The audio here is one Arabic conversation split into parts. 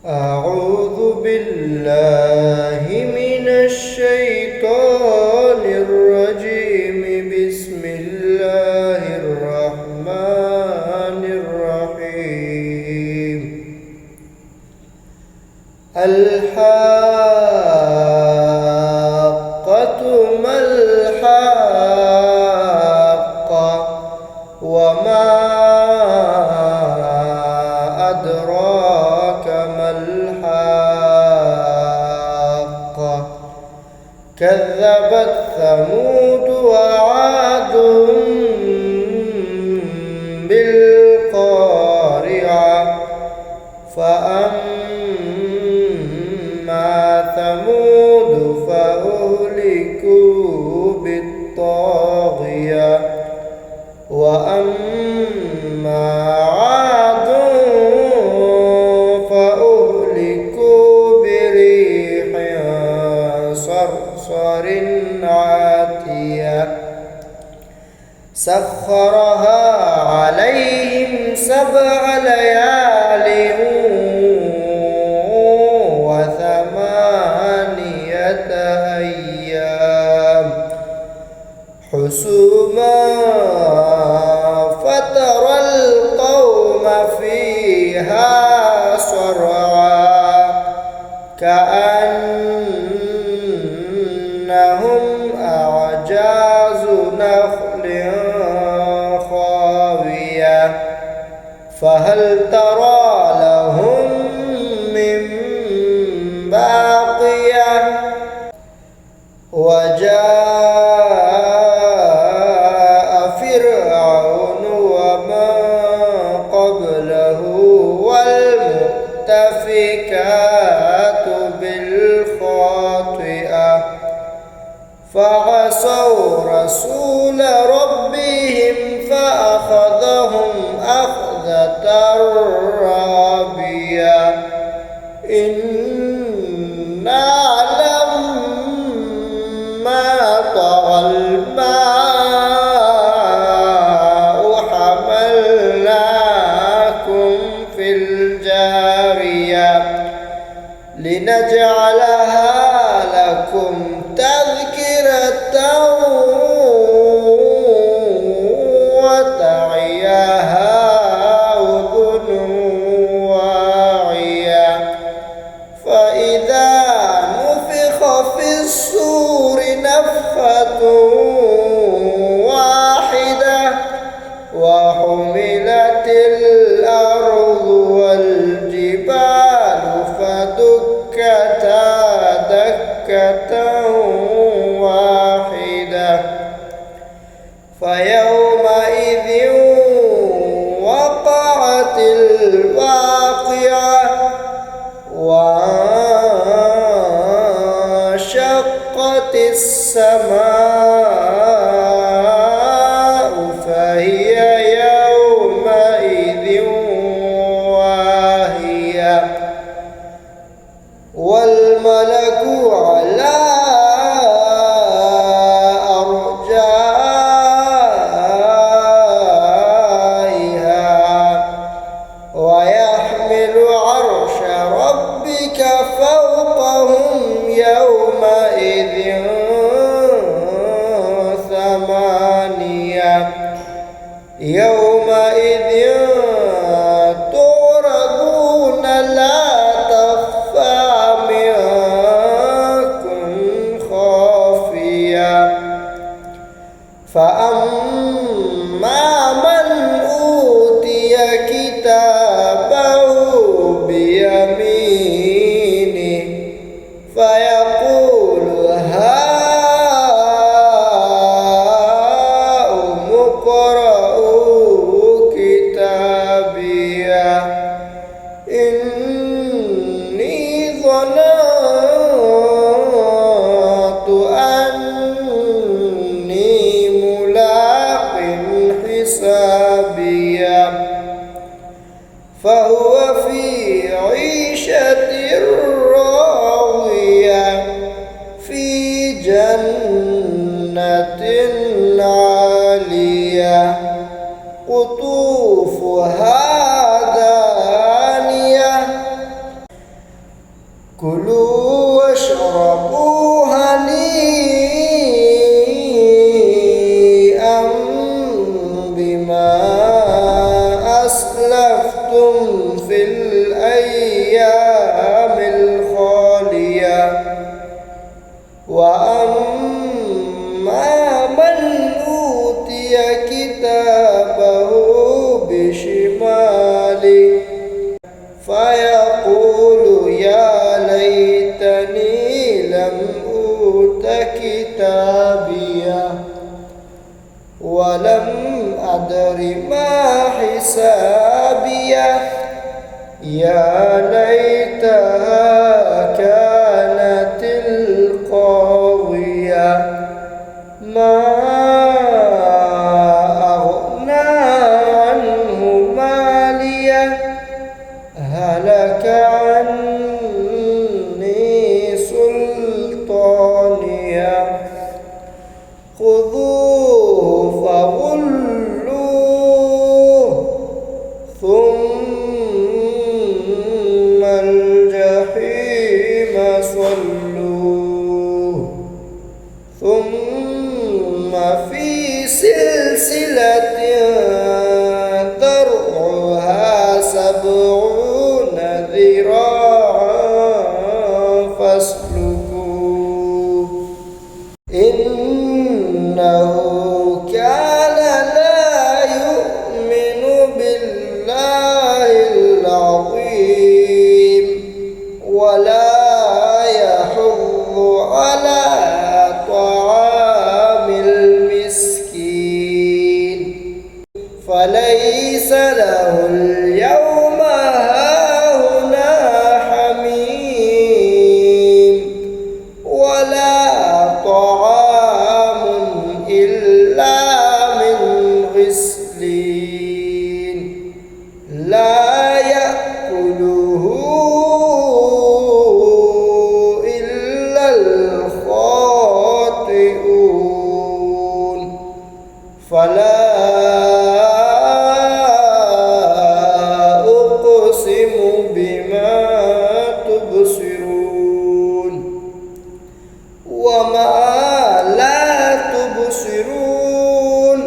أعوذ بالله من الشيطان الرجيم. بسم الله الرحمن الرحيم. الحاقة ما الحاقة وما أدراك ما الحاقة. كذبت ثمود وعاد بالقارعة. فأما ثمود فأهلكوا بالطاغية. وأما عاد فأهلكوا بريح صرصر عاتية سخرها عليهم 7 ليال و8 أيام حسوما فترى القوم فيها صرعا كأنهم أعجاز نخل خاوية فهل ترى لهم من باقية. وجاء فرعون ومن قبله والمؤتفكات بالخاطئة فعصوا رسول ربهم فأخذهم أخذة رابية. إنا لما طغى الماء حملناكم في الجارية لنجعلها لكم تذكرة وتعيها أذن واعية. فإذا نفخ في الصور نفخة واحدة وحملت الأرض والجبال فدكتا دكة واحدة. فيومئذ وقعت الواقعة وانشقت السماء فهي يومئذ واهية. والملك على أرجائها ويحمل عرش ربك فوقهم يومئذ 8. يومئذ تعرضون لا تخفى منكم خافية. فأما من أوتي كتابه بيمينه فيقول هاؤم اقرءوا كتابيه إني ظننت أني ملاق حسابيه. فهو في عيشة راضية في جنة عالية قطوفها دانية كلوا واشربوا هنيئا بما أسلفتم في الأيام الخالية وأما من أوتي كتابه بشماله فيقول يا ليتني لم أوت كتابيه ولم أدر ما حسابيه يا ليتها كانت القاضية ما أغنى عنه ماليه هلك عني سلطانيه خذوه فغلوه ثم الجحيم صلوه ثم في سلسلة ذرعها 70 ذراعا فاسلكوه إنه كان لا يؤمن بالله العظيم ولا يحض على طعام المسكين فليس له اليوم هاهنا حميم ولا طعام إلا من غسلين لا يأكله إلا الخاطئون فلا أقسم بما تبصرون وما لا تبصرون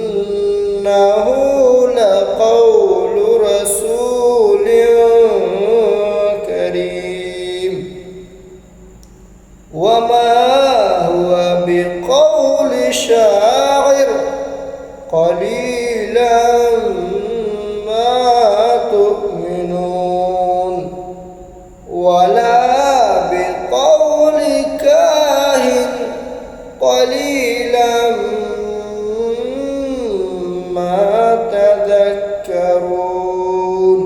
إنه لقول رسول كريم وما هو بقول شاعر قليلا ما تؤمنون ولا بقول كاهن قليلا ما تذكرون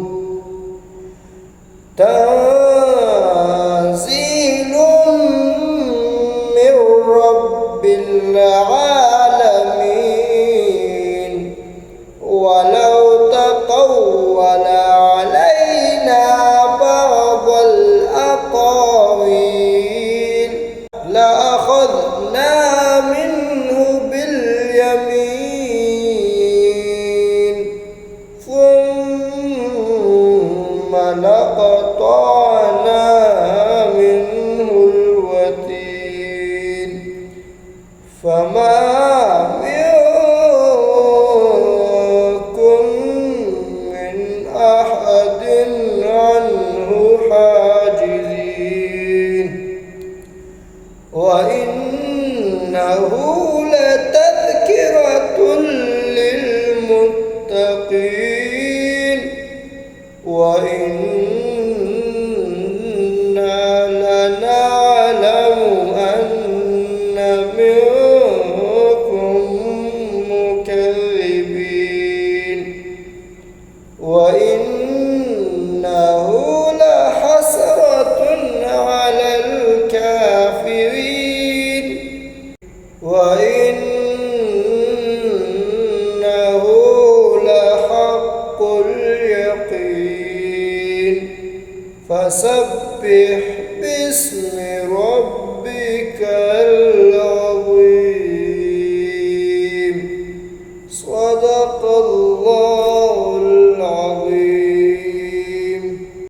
تنزيل من رب العالمين ولو تقول علينا بعض الأقاويل لأخذنا منه باليمين ثم لقطعنا منه الوتين فما منكم من أحد عنه حاجزين وإنه لتذكرة للمتقين وإنا لنعلم أن منكم مكذبين وإنه لحسرة على الكافرين وإنه لحق اليقين فسبح باسم